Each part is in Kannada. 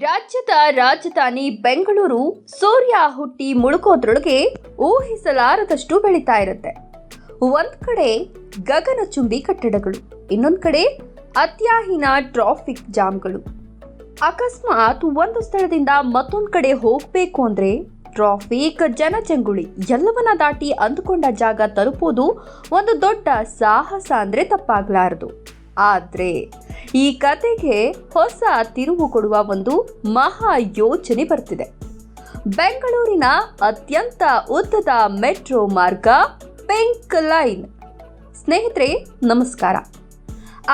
ರಾಜ್ಯದ ರಾಜಧಾನಿ ಬೆಂಗಳೂರು ಸೂರ್ಯ ಹುಟ್ಟಿ ಮುಳುಗೋದ್ರೊಳಗೆ ಊಹಿಸಲಾರದಷ್ಟು ಬೆಳೀತಾ ಇರುತ್ತೆ. ಒಂದ್ ಕಡೆ ಗಗನಚುಂಬಿ ಕಟ್ಟಡಗಳು, ಇನ್ನೊಂದ್ ಕಡೆ ಅತ್ಯಾಹಿನ ಟ್ರಾಫಿಕ್ ಜಾಮ್ಗಳು. ಅಕಸ್ಮಾತ್ ಒಂದು ಸ್ಥಳದಿಂದ ಮತ್ತೊಂದು ಕಡೆ ಹೋಗಬೇಕು ಅಂದ್ರೆ ಟ್ರಾಫಿಕ್, ಜನಜಂಗುಳಿ ಎಲ್ಲವನ್ನ ದಾಟಿ ಅಂದುಕೊಂಡ ಜಾಗ ತಲುಪೋದು ಒಂದು ದೊಡ್ಡ ಸಾಹಸ ಅಂದ್ರೆ ತಪ್ಪಾಗಲಾರದು. ಆದ್ರೆ ಈ ಕತೆಗೆ ಹೊಸ ತಿರುವು ಕೊಡುವ ಒಂದು ಮಹಾ ಯೋಚನೆ ಬರ್ತಿದೆ. ಬೆಂಗಳೂರಿನ ಅತ್ಯಂತ ಉದ್ದದ ಮೆಟ್ರೋ ಮಾರ್ಗ ಪಿಂಕ್ ಲೈನ್. ಸ್ನೇಹಿತರೆ ನಮಸ್ಕಾರ.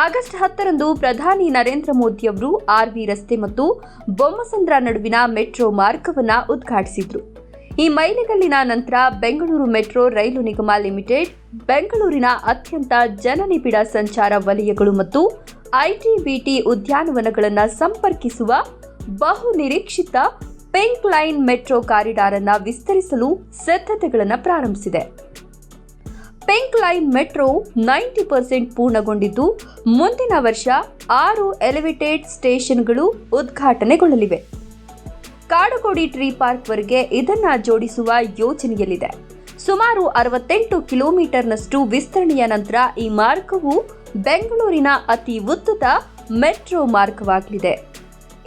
ಆಗಸ್ಟ್ 10ರಂದು ಪ್ರಧಾನಿ ನರೇಂದ್ರ ಮೋದಿ ಅವರು ಆರ್ವಿ ರಸ್ತೆ ಮತ್ತು ಬೊಮ್ಮಸಂದ್ರ ನಡುವಿನ ಮೆಟ್ರೋ ಮಾರ್ಗವನ್ನು ಉದ್ಘಾಟಿಸಿದ್ರು. ಈ ಮೈಲಿಗಲ್ಲಿನ ನಂತರ ಬೆಂಗಳೂರು ಮೆಟ್ರೋ ರೈಲು ನಿಗಮ ಲಿಮಿಟೆಡ್ ಬೆಂಗಳೂರಿನ ಅತ್ಯಂತ ಜನನಿಬಿಡ ಸಂಚಾರ ವಲಯಗಳು ಮತ್ತು ಐಟಿ-ಬಿಟಿ ಉದ್ಯಾನವನಗಳನ್ನು ಸಂಪರ್ಕಿಸುವ ಬಹು ನಿರೀಕ್ಷಿತ ಪಿಂಕ್ ಲೈನ್ ಮೆಟ್ರೋ ಕಾರಿಡಾರ್ ಅನ್ನು ವಿಸ್ತರಿಸಲು ಸಿದ್ಧತೆಗಳನ್ನು ಪ್ರಾರಂಭಿಸಿದೆ. ಪಿಂಕ್ ಲೈನ್ ಮೆಟ್ರೋ 90% ಪೂರ್ಣಗೊಂಡಿದ್ದು ಮುಂದಿನ ವರ್ಷ 6 ಎಲಿವೇಟೆಡ್ ಸ್ಟೇಷನ್ಗಳು ಉದ್ಘಾಟನೆಗೊಳ್ಳಲಿವೆ. ಕಾಡುಗೋಡಿ ಟ್ರೀ ಪಾರ್ಕ್ ವರೆಗೆ ಇದನ್ನ ಜೋಡಿಸುವ ಯೋಜನೆಯಲ್ಲಿದೆ. ಸುಮಾರು 68 ಕಿಲೋಮೀಟರ್ನಷ್ಟು ವಿಸ್ತರಣೆಯ ನಂತರ ಈ ಮಾರ್ಗವು ಬೆಂಗಳೂರಿನ ಅತಿ ಉದ್ದದ ಮೆಟ್ರೋ ಮಾರ್ಗವಾಗಲಿದೆ.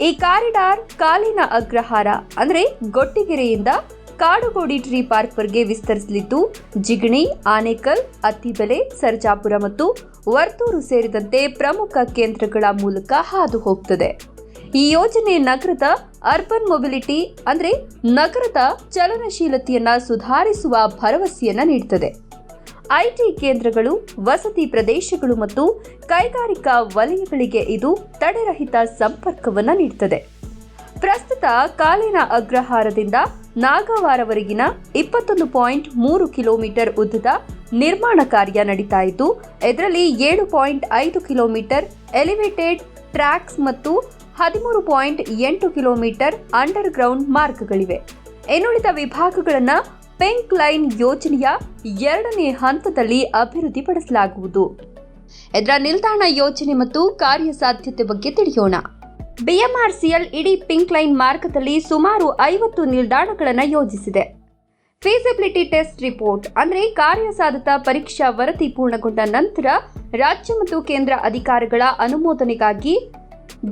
ಈ ಕಾರಿಡಾರ್ ಕಾಲಿನ ಅಗ್ರಹಾರ ಅಂದರೆ ಗೊಟ್ಟಿಗೆರೆಯಿಂದ ಕಾಡುಗೋಡಿ ಟ್ರೀ ಪಾರ್ಕ್ ವರೆಗೆ ವಿಸ್ತರಿಸಲಿದ್ದು ಜಿಗಣಿ, ಆನೇಕಲ್, ಅತ್ತಿಬೆಲೆ, ಸರ್ಜಾಪುರ ಮತ್ತು ವರ್ತೂರು ಸೇರಿದಂತೆ ಪ್ರಮುಖ ಕೇಂದ್ರಗಳ ಮೂಲಕ ಹಾದು ಹೋಗ್ತದೆ. ಈ ಯೋಜನೆ ನಗರದ ಅರ್ಬನ್ ಮೊಬಿಲಿಟಿ ಅಂದರೆ ನಗರದ ಚಲನಶೀಲತೆಯನ್ನ ಸುಧಾರಿಸುವ ಭರವಸೆಯನ್ನ ನೀಡುತ್ತದೆ. ಐಟಿ ಕೇಂದ್ರಗಳು, ವಸತಿ ಪ್ರದೇಶಗಳು ಮತ್ತು ಕೈಗಾರಿಕಾ ವಲಯಗಳಿಗೆ ಇದು ತಡೆರಹಿತ ಸಂಪರ್ಕವನ್ನು ನೀಡುತ್ತದೆ. ಪ್ರಸ್ತುತ ಕಾಲಿನ ಅಗ್ರಹಾರದಿಂದ ನಾಗವಾರವರೆಗಿನ 21.3 ಕಿಲೋಮೀಟರ್ ಉದ್ದದ ನಿರ್ಮಾಣ ಕಾರ್ಯ ನಡೀತಾ ಇದ್ದು ಇದರಲ್ಲಿ 7.5 ಕಿಲೋಮೀಟರ್ ಎಲಿವೇಟೆಡ್ ಟ್ರ್ಯಾಕ್ಸ್ ಮತ್ತು 13.8 ಕಿಲೋಮೀಟರ್ ಅಂಡರ್ ಗ್ರೌಂಡ್ ಮಾರ್ಗಗಳಿವೆ. ಇನ್ನುಳಿದ ವಿಭಾಗಗಳನ್ನು ಪಿಂಕ್ ಲೈನ್ ಯೋಜನೆಯ 2ನೇ ಹಂತದಲ್ಲಿ ಅಭಿವೃದ್ಧಿಪಡಿಸಲಾಗುವುದು. ಇದರ ನಿಲ್ದಾಣ ಯೋಜನೆ ಮತ್ತು ಕಾರ್ಯಸಾಧ್ಯತೆ ಬಗ್ಗೆ ತಿಳಿಯೋಣ. ಬಿಎಂಆರ್ಸಿಎಲ್ ಇಡೀ ಪಿಂಕ್ ಲೈನ್ ಮಾರ್ಗದಲ್ಲಿ ಸುಮಾರು 50 ನಿಲ್ದಾಣಗಳನ್ನು ಯೋಜಿಸಿದೆ. ಫೀಸಿಬಿಲಿಟಿ ಟೆಸ್ಟ್ ರಿಪೋರ್ಟ್ ಅಂದರೆ ಕಾರ್ಯಸಾಧ್ಯತಾ ಪರೀಕ್ಷಾ ವರದಿ ಪೂರ್ಣಗೊಂಡ ನಂತರ ರಾಜ್ಯ ಮತ್ತು ಕೇಂದ್ರ ಅಧಿಕಾರಿಗಳ ಅನುಮೋದನೆಗಾಗಿ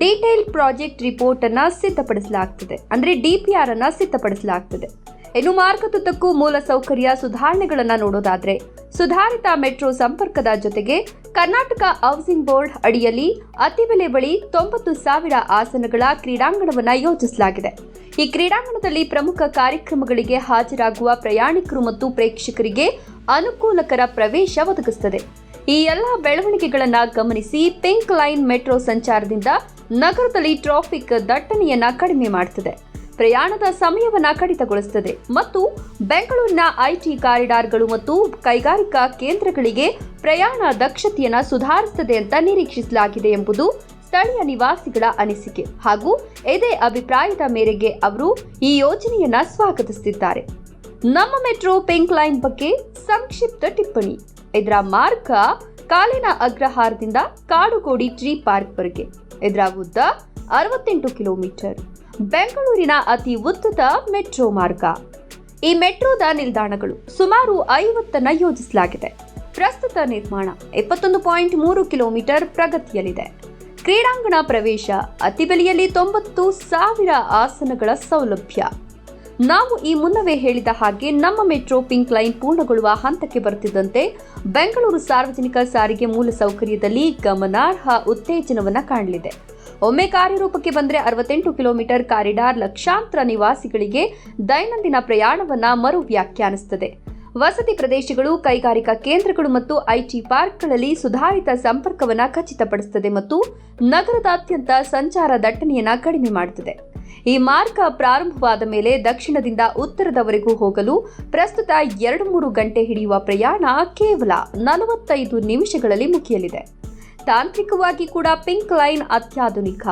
ಡೀಟೇಲ್ ಪ್ರಾಜೆಕ್ಟ್ ರಿಪೋರ್ಟ್ ಅನ್ನ ಸಿದ್ಧಪಡಿಸಲಾಗುತ್ತದೆ, ಅಂದರೆ ಡಿಪಿಆರ್ ಅನ್ನ ಸಿದ್ಧಪಡಿಸಲಾಗುತ್ತದೆ. ಇನ್ನು ಮಾರ್ಗದುದ್ದಕ್ಕೂ ಮೂಲ ಸೌಕರ್ಯ ಸುಧಾರಣೆಗಳನ್ನು ನೋಡೋದಾದ್ರೆ ಸುಧಾರಿತ ಮೆಟ್ರೋ ಸಂಪರ್ಕದ ಜೊತೆಗೆ ಕರ್ನಾಟಕ ಹೌಸಿಂಗ್ ಬೋರ್ಡ್ ಅಡಿಯಲ್ಲಿ ಅತ್ತಿಬೆಲೆ ಬಳಿ 90,000 ಆಸನಗಳ ಕ್ರೀಡಾಂಗಣವನ್ನು ಯೋಜಿಸಲಾಗಿದೆ. ಈ ಕ್ರೀಡಾಂಗಣದಲ್ಲಿ ಪ್ರಮುಖ ಕಾರ್ಯಕ್ರಮಗಳಿಗೆ ಹಾಜರಾಗುವ ಪ್ರಯಾಣಿಕರು ಮತ್ತು ಪ್ರೇಕ್ಷಕರಿಗೆ ಅನುಕೂಲಕರ ಪ್ರವೇಶ ಒದಗಿಸುತ್ತದೆ. ಈ ಎಲ್ಲ ಬೆಳವಣಿಗೆಗಳನ್ನು ಗಮನಿಸಿ ಪಿಂಕ್ ಲೈನ್ ಮೆಟ್ರೋ ಸಂಚಾರದಿಂದ ನಗರದಲ್ಲಿ ಟ್ರಾಫಿಕ್ ದಟ್ಟಣೆಯನ್ನ ಕಡಿಮೆ ಮಾಡುತ್ತದೆ, ಪ್ರಯಾಣದ ಸಮಯವನ್ನು ಕಡಿತಗೊಳಿಸುತ್ತದೆ ಮತ್ತು ಬೆಂಗಳೂರಿನ ಐಟಿ ಕಾರಿಡಾರ್ಗಳು ಮತ್ತು ಕೈಗಾರಿಕಾ ಕೇಂದ್ರಗಳಿಗೆ ಪ್ರಯಾಣ ದಕ್ಷತೆಯನ್ನು ಸುಧಾರಿಸುತ್ತದೆ ಅಂತ ನಿರೀಕ್ಷಿಸಲಾಗಿದೆ ಎಂಬುದು ಸ್ಥಳೀಯ ನಿವಾಸಿಗಳ ಅನಿಸಿಕೆ. ಹಾಗೂ ಇದೇ ಅಭಿಪ್ರಾಯದ ಮೇರೆಗೆ ಅವರು ಈ ಯೋಜನೆಯನ್ನ ಸ್ವಾಗತಿಸುತ್ತಿದ್ದಾರೆ. ನಮ್ಮ ಮೆಟ್ರೋ ಪಿಂಕ್ ಲೈನ್ ಬಗ್ಗೆ ಸಂಕ್ಷಿಪ್ತ ಟಿಪ್ಪಣಿ. ಇದರ ಮಾರ್ಗ ಕಾಲಿನ ಅಗ್ರಹಾರದಿಂದ ಕಾಡುಗೋಡಿ ಟ್ರೀ ಪಾರ್ಕ್ ವರೆಗೆ. ಇದರ ಉದ್ದ 68 ಕಿಲೋಮೀಟರ್. ಬೆಂಗಳೂರಿನ ಅತಿ ಉದ್ದದ ಮೆಟ್ರೋ ಮಾರ್ಗ. ಈ ಮೆಟ್ರೋದ ನಿಲ್ದಾಣಗಳು ಸುಮಾರು 50 ಯೋಜಿಸಲಾಗಿದೆ. ಪ್ರಸ್ತುತ ನಿರ್ಮಾಣ 21.3 ಕಿಲೋಮೀಟರ್ ಪ್ರಗತಿಯಲ್ಲಿದೆ. ಕ್ರೀಡಾಂಗಣ ಪ್ರವೇಶ ಅತ್ತಿಬೆಲೆಯಲ್ಲಿ 90,000 ಆಸನಗಳ ಸೌಲಭ್ಯ. ನಾವು ಈ ಮುನ್ನವೇ ಹೇಳಿದ ಹಾಗೆ ನಮ್ಮ ಮೆಟ್ರೋ ಪಿಂಕ್ ಲೈನ್ ಪೂರ್ಣಗೊಳ್ಳುವ ಹಂತಕ್ಕೆ ಬರುತ್ತಿದ್ದಂತೆ ಬೆಂಗಳೂರು ಸಾರ್ವಜನಿಕ ಸಾರಿಗೆ ಮೂಲಸೌಕರ್ಯದಲ್ಲಿ ಗಮನಾರ್ಹ ಉತ್ತೇಜನವನ್ನು ಕಾಣಲಿದೆ. ಒಮ್ಮೆ ಕಾರ್ಯರೂಪಕ್ಕೆ ಬಂದರೆ 68 ಕಿಲೋಮೀಟರ್ ಕಾರಿಡಾರ್ ಲಕ್ಷಾಂತರ ನಿವಾಸಿಗಳಿಗೆ ದೈನಂದಿನ ಪ್ರಯಾಣವನ್ನು ಮರು ವ್ಯಾಖ್ಯಾನಿಸುತ್ತದೆ. ವಸತಿ ಪ್ರದೇಶಗಳು, ಕೈಗಾರಿಕಾ ಕೇಂದ್ರಗಳು ಮತ್ತು ಐಟಿ ಪಾರ್ಕ್ಗಳಲ್ಲಿ ಸುಧಾರಿತ ಸಂಪರ್ಕವನ್ನು ಖಚಿತಪಡಿಸುತ್ತದೆ ಮತ್ತು ನಗರದಾದ್ಯಂತ ಸಂಚಾರ ದಟ್ಟಣೆಯನ್ನು ಕಡಿಮೆ ಮಾಡುತ್ತದೆ. ಈ ಮಾರ್ಗ ಪ್ರಾರಂಭವಾದ ಮೇಲೆ ದಕ್ಷಿಣದಿಂದ ಉತ್ತರದವರೆಗೂ ಹೋಗಲು ಪ್ರಸ್ತುತ 2-3 ಗಂಟೆ ಹಿಡಿಯುವ ಪ್ರಯಾಣ ಕೇವಲ 45 ನಿಮಿಷಗಳಲ್ಲಿ ಮುಗಿಯಲಿದೆ. ತಾಂತ್ರಿಕವಾಗಿ ಕೂಡ ಪಿಂಕ್ ಲೈನ್ ಅತ್ಯಾಧುನಿಕ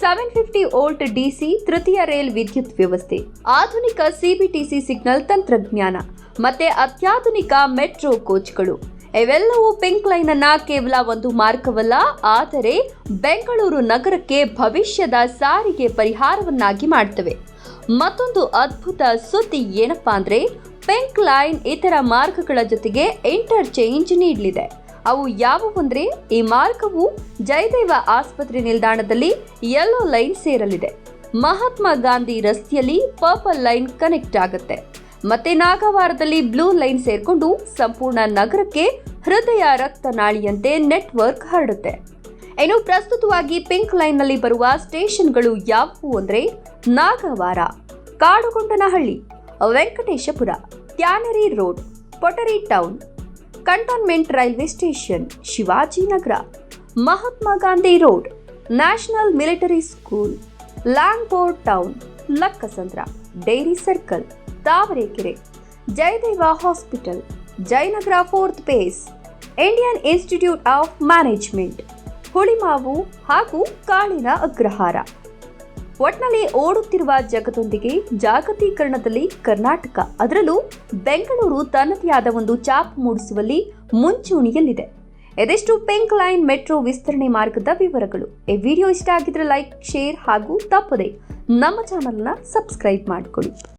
750 ವೋಲ್ಟ್ ಡಿಸಿ ತೃತೀಯ ರೈಲ್ ವಿದ್ಯುತ್ ವ್ಯವಸ್ಥೆ, ಆಧುನಿಕ ಸಿಬಿಟಿಸಿ ಸಿಗ್ನಲ್ ತಂತ್ರಜ್ಞಾನ ಮತ್ತೆ ಅತ್ಯಾಧುನಿಕ ಮೆಟ್ರೋ ಕೋಚ್ಗಳು ಇವೆಲ್ಲವೂ ಪಿಂಕ್ ಲೈನ್ ಅನ್ನ ಕೇವಲ ಒಂದು ಮಾರ್ಗವಲ್ಲ, ಆದರೆ ಬೆಂಗಳೂರು ನಗರಕ್ಕೆ ಭವಿಷ್ಯದ ಸಾರಿಗೆ ಪರಿಹಾರವನ್ನಾಗಿ ಮಾಡ್ತವೆ. ಮತ್ತೊಂದು ಅದ್ಭುತ ಸುದ್ದಿ ಏನಪ್ಪಾ ಅಂದ್ರೆ, ಪಿಂಕ್ ಲೈನ್ ಇತರ ಮಾರ್ಗಗಳ ಜೊತೆಗೆ ಇಂಟರ್ಚೇಂಜ್ ನೀಡಲಿದೆ. ಅವು ಯಾವುವಂದ್ರೆ, ಈ ಮಾರ್ಗವು ಜಯದೇವ ಆಸ್ಪತ್ರೆ ನಿಲ್ದಾಣದಲ್ಲಿ ಯೆಲ್ಲೋ ಲೈನ್ ಸೇರಲಿದೆ. ಮಹಾತ್ಮ ಗಾಂಧಿ ರಸ್ತೆಯಲ್ಲಿ ಪರ್ಪಲ್ ಲೈನ್ ಕನೆಕ್ಟ್ ಆಗುತ್ತೆ. ಮತ್ತೆ ನಾಗವಾರದಲ್ಲಿ ಬ್ಲೂ ಲೈನ್ ಸೇರ್ಕೊಂಡು ಸಂಪೂರ್ಣ ನಗರಕ್ಕೆ ಹೃದಯ ರಕ್ತನಾಳಿಯಂತೆ ನೆಟ್ವರ್ಕ್ ಹರಡುತ್ತೆ. ಇನ್ನು ಪ್ರಸ್ತುತವಾಗಿ ಪಿಂಕ್ ಲೈನ್ ನಲ್ಲಿ ಬರುವ ಸ್ಟೇಷನ್ಗಳು ಯಾವುವು ಅಂದ್ರೆ, Nagawara, Kadugondanahalli, Venkateshapura, Tannery Road, Pottery Town, Cantonment Railway Station, Shivajinagar, Mahatma Gandhi Road, National Military School, Langford Town, Lakkasandra, Dairy Circle, Tavarekere, Jayadeva Hospital, Jayanagar Fourth Base, Indian Institute of Management, Hulimavu ಹಾಗೂ ಕಾಳಿನ ಅಗ್ರಹಾರ. ಒಟ್ನಲ್ಲಿ ಓಡುತ್ತಿರುವ ಜಗತ್ತೊಂದಿಗೆ ಜಾಗತೀಕರಣದಲ್ಲಿ ಕರ್ನಾಟಕ, ಅದರಲ್ಲೂ ಬೆಂಗಳೂರು ತನ್ನದೇ ಆದ ಒಂದು ಛಾಪು ಮೂಡಿಸುವಲ್ಲಿ ಮುಂಚೂಣಿಯಲ್ಲಿದೆ. ಇದೆಷ್ಟು ಪಿಂಕ್ ಲೈನ್ ಮೆಟ್ರೋ ವಿಸ್ತರಣೆ ಮಾರ್ಗದ ವಿವರಗಳು. ಈ ವಿಡಿಯೋ ಇಷ್ಟ ಆಗಿದ್ರೆ ಲೈಕ್, ಶೇರ್ ಹಾಗೂ ತಪ್ಪದೆ ನಮ್ಮ ಚಾನಲ್ನ ಸಬ್ಸ್ಕ್ರೈಬ್ ಮಾಡಿಕೊಳ್ಳಿ.